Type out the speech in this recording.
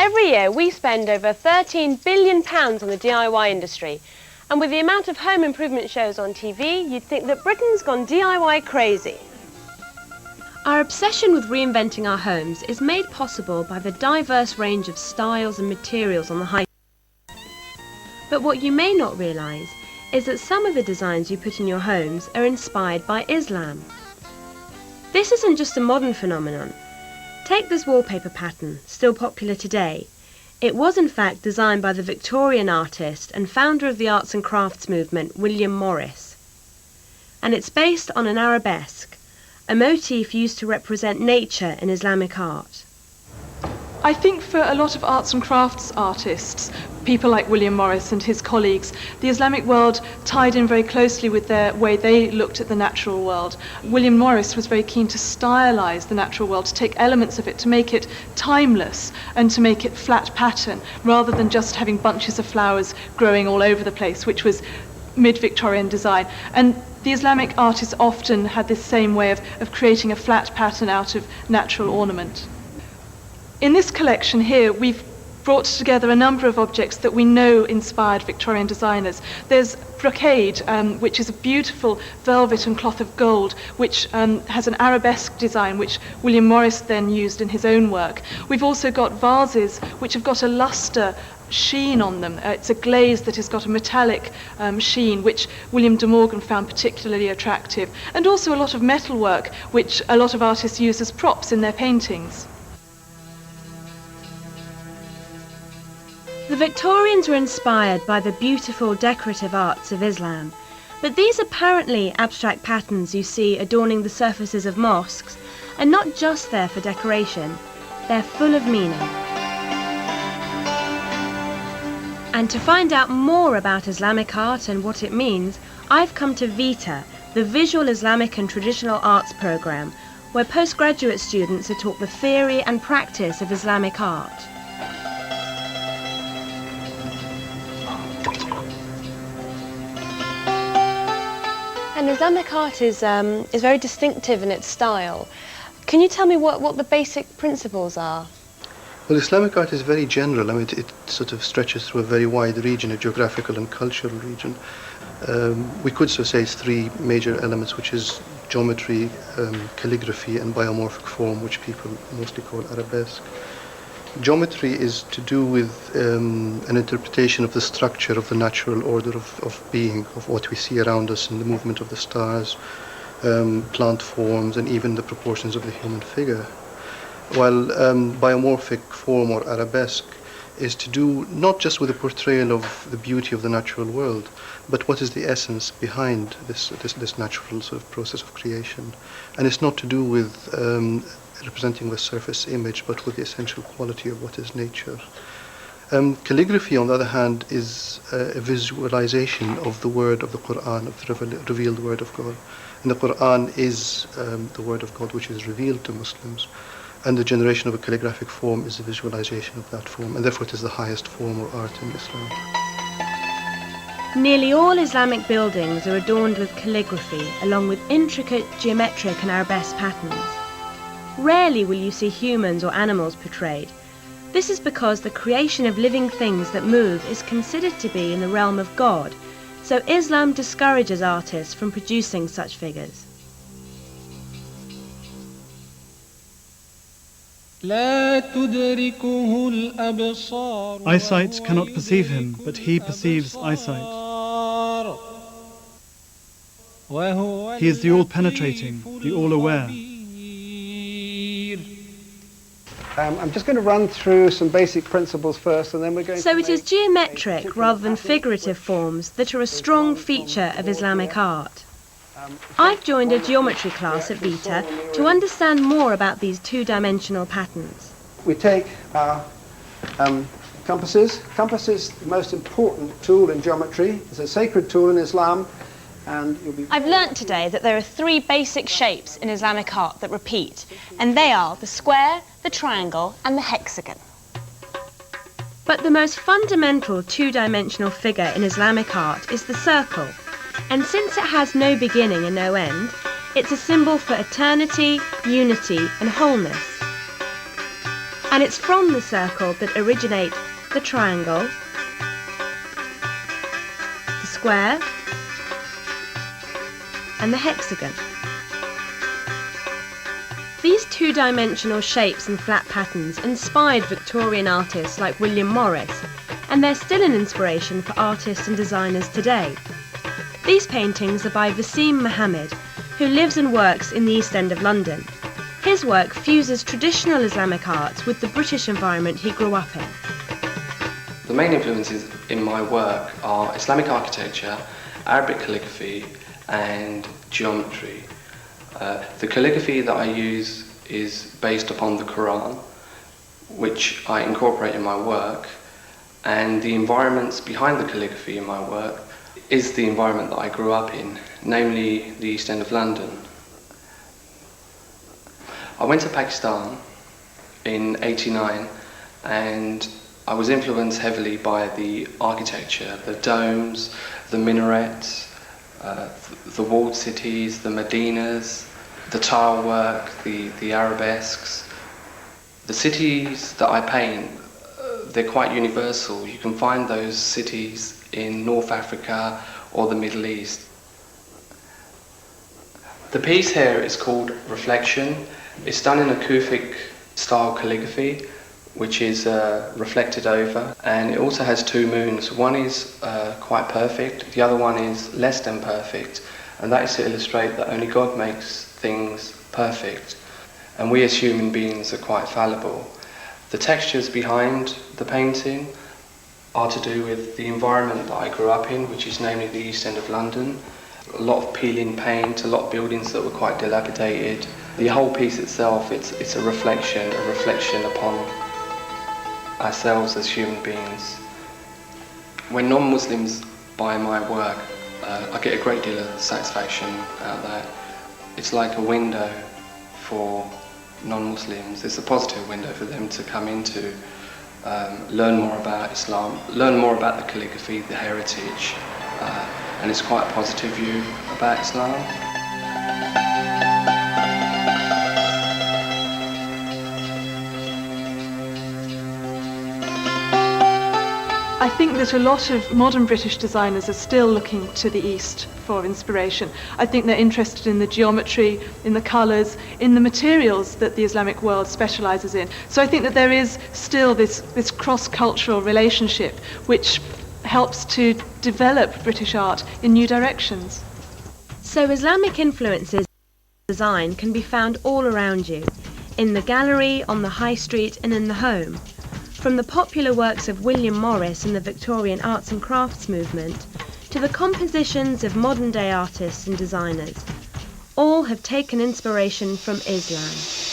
Every year we spend over £13 billion on the DIY industry, and with the amount of home improvement shows on TV, you'd think that Britain's gone DIY crazy. Our obsession with reinventing our homes is made possible by the diverse range of styles and materials on the high street. But what you may not realise is that some of the designs you put in your homes are inspired by Islam. This isn't just a modern phenomenon. Take this wallpaper pattern, still popular today. It was in fact designed by the Victorian artist and founder of the arts and crafts movement, William Morris. And it's based on an arabesque, a motif used to represent nature in Islamic art. I think for a lot of arts and crafts artists, people like William Morris and his colleagues, the Islamic world tied in very closely with their way they looked at the natural world. William Morris was very keen to stylize the natural world, to take elements of it, to make it timeless and to make it flat pattern, rather than just having bunches of flowers growing all over the place, which was mid-Victorian design. And the Islamic artists often had this same way of creating a flat pattern out of natural ornament. In this collection here, we've brought together a number of objects that we know inspired Victorian designers. There's brocade, which is a beautiful velvet and cloth of gold, which has an arabesque design, which William Morris then used in his own work. We've also got vases, which have got a lustre sheen on them. It's a glaze that has got a metallic sheen, which William de Morgan found particularly attractive. And also a lot of metalwork, which a lot of artists use as props in their paintings. The Victorians were inspired by the beautiful decorative arts of Islam, but these apparently abstract patterns you see adorning the surfaces of mosques are not just there for decoration, they're full of meaning. And to find out more about Islamic art and what it means, I've come to VITA, the Visual Islamic and Traditional Arts programme, where postgraduate students are taught the theory and practice of Islamic art. And Islamic art is very distinctive in its style. Can you tell me what the basic principles are? Well, Islamic art is very general. I mean, it sort of stretches through a very wide region, a geographical and cultural region. We could so say it's three major elements, which is geometry, calligraphy, and biomorphic form, which people mostly call arabesque. Geometry is to do with an interpretation of the structure of the natural order of being, of what we see around us in the movement of the stars, plant forms, and even the proportions of the human figure. While biomorphic form or arabesque is to do not just with the portrayal of the beauty of the natural world, but what is the essence behind this natural sort of process of creation. And it's not to do with representing the surface image, but with the essential quality of what is nature. Calligraphy, on the other hand, is a visualization of the word of the Quran, of the revealed word of God. And the Quran is the word of God which is revealed to Muslims. And the generation of a calligraphic form is a visualization of that form, and therefore it is the highest form or art in Islam. Nearly all Islamic buildings are adorned with calligraphy, along with intricate geometric and arabesque patterns. Rarely will you see humans or animals portrayed. This is because the creation of living things that move is considered to be in the realm of God, so Islam discourages artists from producing such figures. Eyesight cannot perceive him, but he perceives eyesight. He is the all-penetrating, the all-aware. I'm just going to run through some basic principles first, and then we're going to... So it is geometric rather than figurative forms that are a strong feature of Islamic art. I've joined a geometry class at VITA to understand more about these two-dimensional patterns. We take our compasses. Compass is the most important tool in geometry. It's a sacred tool in Islam, and you'll be... I've learnt today that there are three basic shapes in Islamic art that repeat, and they are the square, the triangle, and the hexagon. But the most fundamental two-dimensional figure in Islamic art is the circle. And since it has no beginning and no end, it's a symbol for eternity, unity, and wholeness. And it's from the circle that originate the triangle, the square, and the hexagon. These two-dimensional shapes and flat patterns inspired Victorian artists like William Morris, and they're still an inspiration for artists and designers today. These paintings are by Vaseem Mohammed, who lives and works in the East End of London. His work fuses traditional Islamic art with the British environment he grew up in. The main influences in my work are Islamic architecture, Arabic calligraphy, and geometry. The calligraphy that I use is based upon the Quran, which I incorporate in my work, and the environments behind the calligraphy in my work is the environment that I grew up in, namely the East End of London. I went to Pakistan in '89 and I was influenced heavily by the architecture, the domes, the minarets, the walled cities, the Medinas, the tile work, the arabesques. The cities that I paint, they're quite universal. You can find those cities in North Africa or the Middle East. The piece here is called Reflection. It's done in a Kufic style calligraphy, which is reflected over, and it also has two moons. One is quite perfect, the other one is less than perfect, and that is to illustrate that only God makes things perfect, and we as human beings are quite fallible. The textures behind the painting are to do with the environment that I grew up in, which is namely the East End of London. A lot of peeling paint, a lot of buildings that were quite dilapidated. The whole piece itself, it's a reflection upon ourselves as human beings. When non-Muslims buy my work, I get a great deal of satisfaction out of that. It's like a window for non-Muslims. It's a positive window for them to come into, learn more about Islam, learn more about the calligraphy, the heritage, and it's quite a positive view about Islam. I think that a lot of modern British designers are still looking to the East for inspiration. I think they're interested in the geometry, in the colours, in the materials that the Islamic world specialises in. So I think that there is still this cross-cultural relationship which helps to develop British art in new directions. So Islamic influences in design can be found all around you, in the gallery, on the high street and in the home. From the popular works of William Morris and the Victorian arts and crafts movement, to the compositions of modern-day artists and designers, all have taken inspiration from Islam.